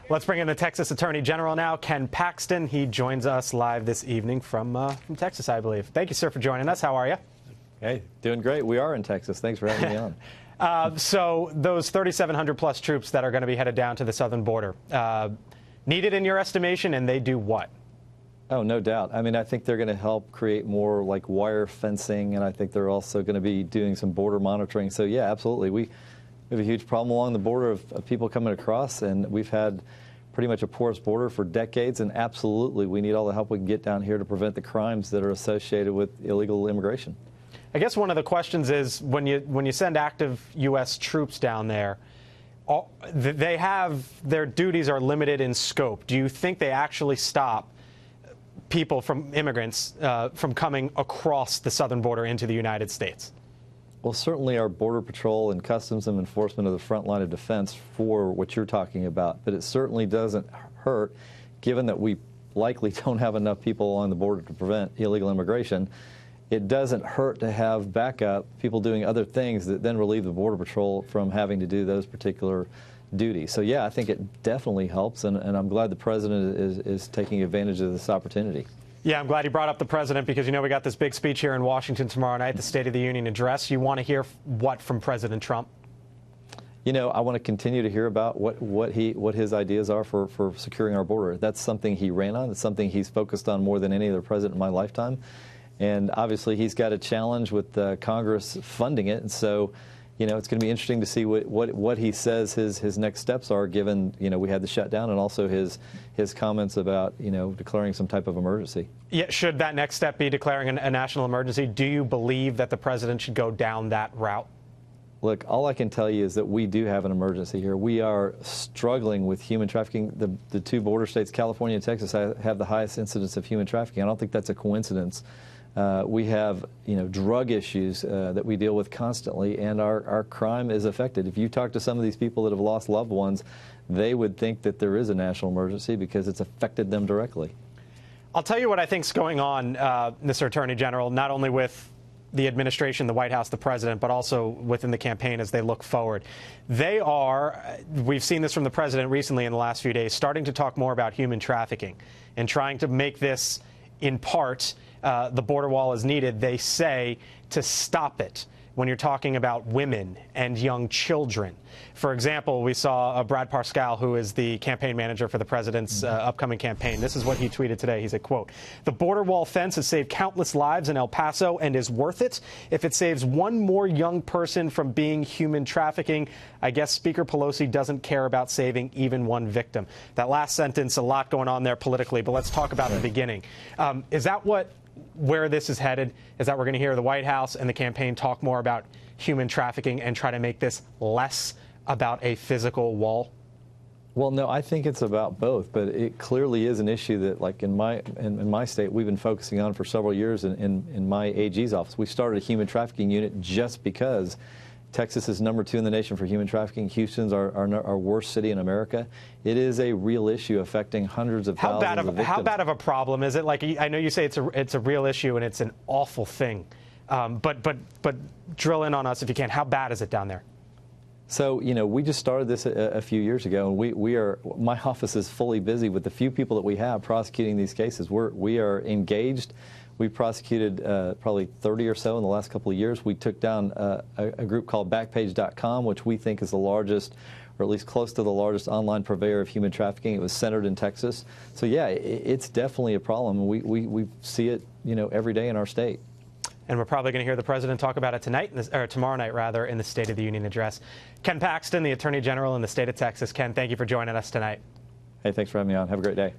Let's bring in the Texas Attorney General now, Ken Paxton. He joins us live this evening from Texas, I believe. Thank you, sir, for joining us. How are you? Hey, doing great. We are in Texas. Thanks for having me on. So those 3,700 plus troops that are going to be headed down to the southern border, needed in your estimation, and they do what? Oh, no doubt. I mean, I think they're going to help create more like wire fencing, and I think they're also going to be doing some border monitoring. So, yeah, absolutely. We have a huge problem along the border of people coming across, and we've had pretty much a porous border for decades, and absolutely we need all the help we can get down here to prevent the crimes that are associated with illegal immigration. I guess one of the questions is when you send active U.S. troops down there, they have their duties are limited in scope. Do you think they actually stop people from immigrants from coming across the southern border into the United States? Well, certainly our Border Patrol and Customs and Enforcement are the front line of defense for what you're talking about, but it certainly doesn't hurt, given that we likely don't have enough people along the border to prevent illegal immigration. It doesn't hurt to have backup people doing other things that then relieve the Border Patrol from having to do those particular duties. So, yeah, I think it definitely helps, and I'm glad the President is taking advantage of this opportunity. Yeah, I'm glad you brought up the President because, you know, we got this big speech here in Washington tomorrow night, the State of the Union address. You want to hear what from President Trump? You know, I want to continue to hear about what his ideas are for securing our border. That's something he ran on. It's something he's focused on more than any other president in my lifetime. And obviously he's got a challenge with Congress funding it. And so, you know, it's going to be interesting to see what he says his next steps are, given, you know, we had the shutdown and also his comments about, you know, declaring some type of emergency. Yeah, should that next step be declaring a national emergency? Do you believe that the President should go down that route? Look, all I can tell you is that we do have an emergency here. We are struggling with human trafficking. The two border states, California and Texas, have the highest incidence of human trafficking. I don't think that's a coincidence. We have, you know, drug issues that we deal with constantly, and our crime is affected. If you talk to some of these people that have lost loved ones, they would think that there is a national emergency because it's affected them directly. I'll tell you what I think is going on, Mr. Attorney General, not only with the administration, the White House, the President, but also within the campaign as they look forward. They are, we've seen this from the President recently in the last few days, starting to talk more about human trafficking and trying to make this, in part, the border wall is needed, they say, to stop it when you're talking about women and young children. For example, we saw Brad Parscale, who is the campaign manager for the President's upcoming campaign. This is what he tweeted today. He said, quote, "The border wall fence has saved countless lives in El Paso and is worth it. If it saves one more young person from being human trafficking, I guess Speaker Pelosi doesn't care about saving even one victim." That last sentence, a lot going on there politically, but let's talk about the beginning. Is that where this is headed? Is that we're going to hear the White House and the campaign talk more about human trafficking and try to make this less about a physical wall? Well, no, I think it's about both, but it clearly is an issue that, like in my state, we've been focusing on for several years in my AG's office. We started a human trafficking unit just because Texas is #2 in the nation for human trafficking. Houston's our worst city in America. It is a real issue affecting hundreds of thousands of victims. How bad of a problem is it? Like, I know you say it's a real issue and it's an awful thing, but drill in on us if you can. How bad is it down there? So, you know, we just started this a few years ago, and my office is fully busy with the few people that we have prosecuting these cases. We are engaged. We prosecuted probably 30 or so in the last couple of years. We took down a group called Backpage.com, which we think is the largest, or at least close to the largest, online purveyor of human trafficking. It was centered in Texas. So, yeah, it's definitely a problem. We see it, you know, every day in our state. And we're probably going to hear the President talk about it tonight, or tomorrow night, rather, in the State of the Union address. Ken Paxton, the Attorney General in the state of Texas. Ken, thank you for joining us tonight. Hey, thanks for having me on. Have a great day.